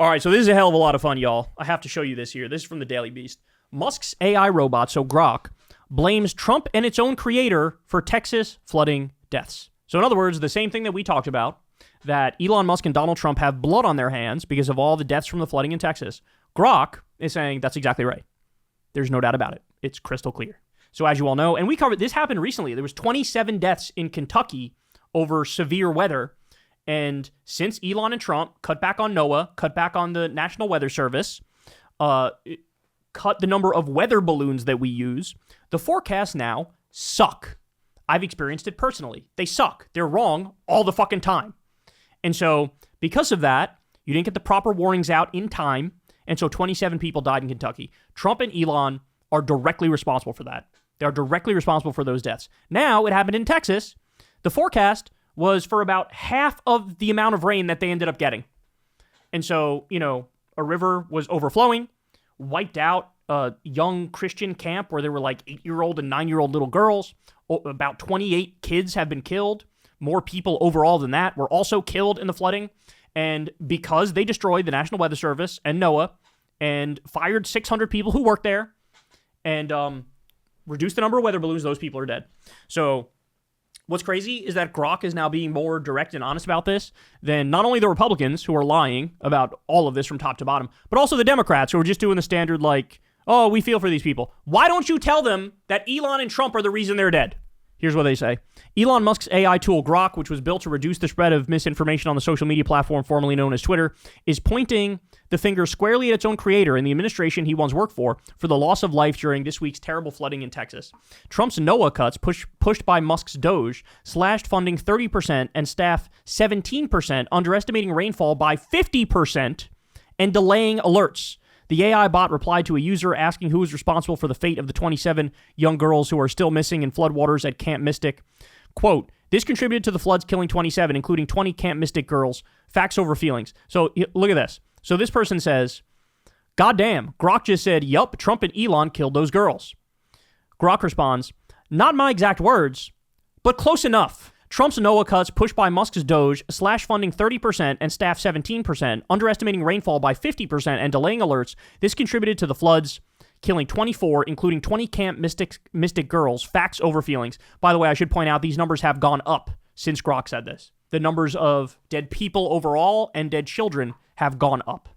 All right, so this is a hell of a lot of fun, y'all. I have to show you this here. This is from the Daily Beast. Musk's AI robot, so Grok, blames Trump and its own creator for Texas flooding deaths. So in other words, the same thing that we talked about, that Elon Musk and Donald Trump have blood on their hands because of all the deaths from the flooding in Texas. Grok is saying that's exactly right. There's no doubt about it. It's crystal clear. So as you all know, and we covered, this happened recently. There was 27 deaths in Kentucky over severe weather. And since Elon and Trump cut back on NOAA, cut back on the National Weather Service, cut the number of weather balloons that we use, the forecasts now suck. I've experienced it personally. They suck. They're wrong all the fucking time. And so because of that, you didn't get the proper warnings out in time. And so 27 people died in Kentucky. Trump and Elon are directly responsible for that. They are directly responsible for those deaths. Now it happened in Texas. The forecast was for about half of the amount of rain that they ended up getting. And so, a river was overflowing, wiped out a young Christian camp where there were like 8-year-old and 9-year-old little girls. About 28 kids have been killed. More people overall than that were also killed in the flooding. And because they destroyed the National Weather Service and NOAA and fired 600 people who worked there and reduced the number of weather balloons, those people are dead. So what's crazy is that Grok is now being more direct and honest about this than not only the Republicans who are lying about all of this from top to bottom, but also the Democrats who are just doing the standard like, oh, we feel for these people. Why don't you tell them that Elon and Trump are the reason they're dead? Here's what they say. Elon Musk's AI tool Grok, which was built to reduce the spread of misinformation on the social media platform formerly known as Twitter, is pointing the finger squarely at its own creator and the administration he once worked for the loss of life during this week's terrible flooding in Texas. Trump's NOAA cuts, pushed by Musk's Doge, slashed funding 30% and staff 17%, underestimating rainfall by 50% and delaying alerts. The AI bot replied to a user asking who was responsible for the fate of the 27 young girls who are still missing in floodwaters at Camp Mystic. Quote, this contributed to the floods killing 27, including 20 Camp Mystic girls. Facts over feelings. So look at this. So this person says, goddamn, Grok just said, yup, Trump and Elon killed those girls. Grok responds, not my exact words, but close enough. Trump's NOAA cuts pushed by Musk's Doge, slash funding 30% and staff 17%, underestimating rainfall by 50% and delaying alerts. This contributed to the floods, killing 24, including 20 Camp Mystic girls. Facts over feelings. By the way, I should point out these numbers have gone up since Grok said this. The numbers of dead people overall and dead children have gone up.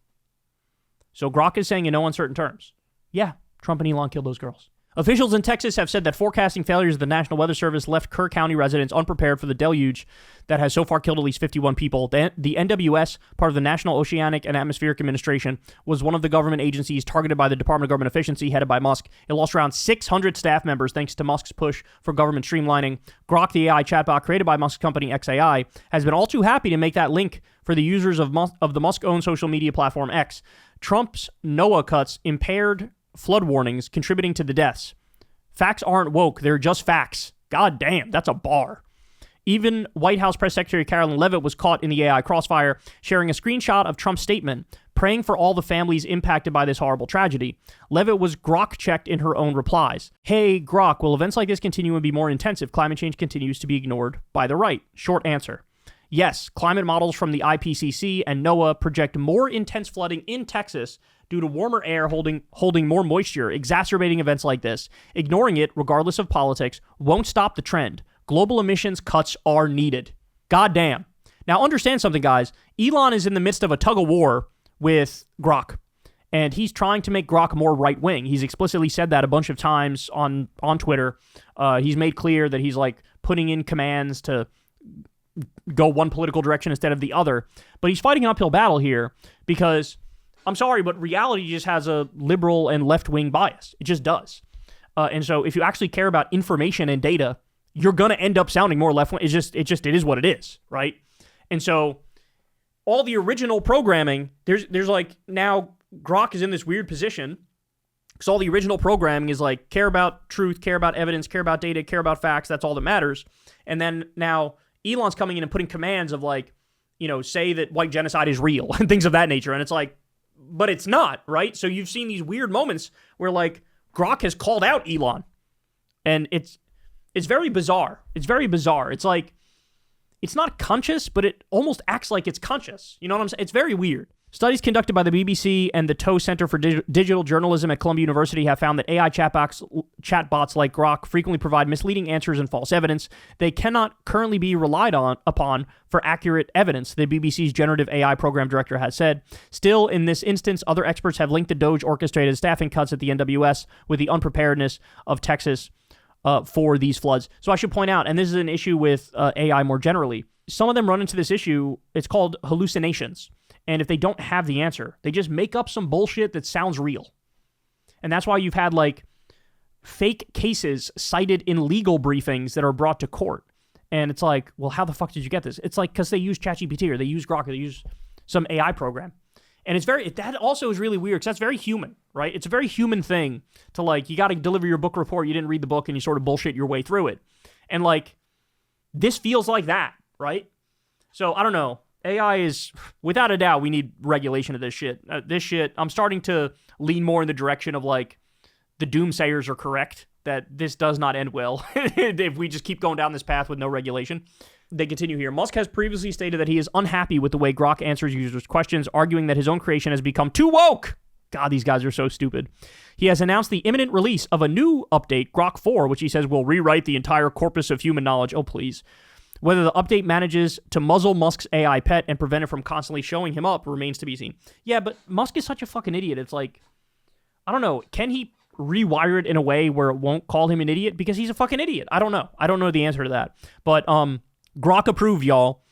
So Grok is saying in no uncertain terms, yeah, Trump and Elon killed those girls. Officials in Texas have said that forecasting failures of the National Weather Service left Kerr County residents unprepared for the deluge that has so far killed at least 51 people. The NWS, part of the National Oceanic and Atmospheric Administration, was one of the government agencies targeted by the Department of Government Efficiency, headed by Musk. It lost around 600 staff members thanks to Musk's push for government streamlining. Grok, the AI chatbot created by Musk's company XAI, has been all too happy to make that link for the users of the Musk-owned social media platform X. Trump's NOAA cuts impaired flood warnings, contributing to the deaths. Facts aren't woke, they're just facts. God damn, that's a bar. Even White House Press Secretary Carolyn Leavitt was caught in the AI crossfire, sharing a screenshot of Trump's statement, praying for all the families impacted by this horrible tragedy. Leavitt was Grok-checked in her own replies. Hey, Grok, will events like this continue and be more intense if climate change continues to be ignored by the right? Short answer. Yes, climate models from the IPCC and NOAA project more intense flooding in Texas due to warmer air holding more moisture, exacerbating events like this. Ignoring it, regardless of politics, won't stop the trend. Global emissions cuts are needed. Goddamn. Now understand something, guys. Elon is in the midst of a tug of war with Grok, and he's trying to make Grok more right-wing. He's explicitly said that a bunch of times on Twitter. He's made clear that he's like putting in commands to go one political direction instead of the other. But he's fighting an uphill battle here because, I'm sorry, but reality just has a liberal and left-wing bias. It just does. And so if you actually care about information and data, you're going to end up sounding more left-wing. It is what it is, right? And so all the original programming, there's like, now Grok is in this weird position because all the original programming is like, care about truth, care about evidence, care about data, care about facts. That's all that matters. And then now Elon's coming in and putting commands of like, say that white genocide is real and things of that nature. And it's like, but it's not, right? So you've seen these weird moments where like Grok has called out Elon, and it's very bizarre. It's very bizarre. It's like, it's not conscious, but it almost acts like it's conscious. You know what I'm saying? It's very weird. Studies conducted by the BBC and the Toe Center for Digital Journalism at Columbia University have found that AI chatbots like Grok frequently provide misleading answers and false evidence. They cannot currently be relied upon for accurate evidence, the BBC's generative AI program director has said. Still, in this instance, other experts have linked the Doge-orchestrated staffing cuts at the NWS with the unpreparedness of Texas for these floods. So I should point out, and this is an issue with AI more generally, some of them run into this issue. It's called hallucinations. And if they don't have the answer, they just make up some bullshit that sounds real. And that's why you've had like fake cases cited in legal briefings that are brought to court. And it's like, well, how the fuck did you get this? It's like because they use ChatGPT or they use Grok or they use some AI program. And it's that also is really weird because that's very human, right? It's a very human thing to like, you got to deliver your book report. You didn't read the book and you sort of bullshit your way through it. And like, this feels like that, right? So I don't know. AI is, without a doubt, we need regulation of this shit. I'm starting to lean more in the direction of like, the doomsayers are correct, that this does not end well if we just keep going down this path with no regulation. They continue here. Musk has previously stated that he is unhappy with the way Grok answers users' questions, arguing that his own creation has become too woke. God, these guys are so stupid. He has announced the imminent release of a new update, Grok 4, which he says will rewrite the entire corpus of human knowledge. Oh, please. Whether the update manages to muzzle Musk's AI pet and prevent it from constantly showing him up remains to be seen. Yeah, but Musk is such a fucking idiot. It's like, I don't know. Can he rewire it in a way where it won't call him an idiot? Because he's a fucking idiot. I don't know. I don't know the answer to that. But Grok approved, y'all.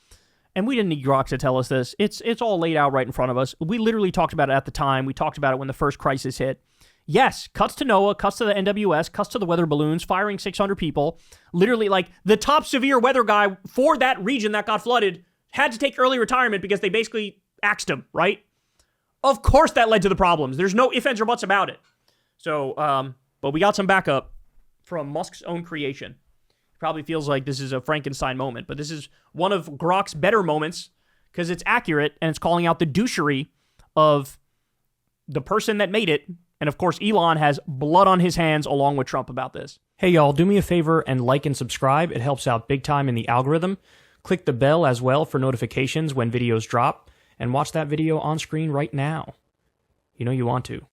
And we didn't need Grok to tell us this. It's all laid out right in front of us. We literally talked about it at the time. We talked about it when the first crisis hit. Yes, cuts to NOAA, cuts to the NWS, cuts to the weather balloons, firing 600 people. Literally, like, the top severe weather guy for that region that got flooded had to take early retirement because they basically axed him, right? Of course that led to the problems. There's no ifs, ands, or buts about it. So, but we got some backup from Musk's own creation. Probably feels like this is a Frankenstein moment, but this is one of Grok's better moments because it's accurate and it's calling out the douchery of the person that made it. And of course, Elon has blood on his hands along with Trump about this. Hey, y'all, do me a favor and like and subscribe. It helps out big time in the algorithm. Click the bell as well for notifications when videos drop. And watch that video on screen right now. You know you want to.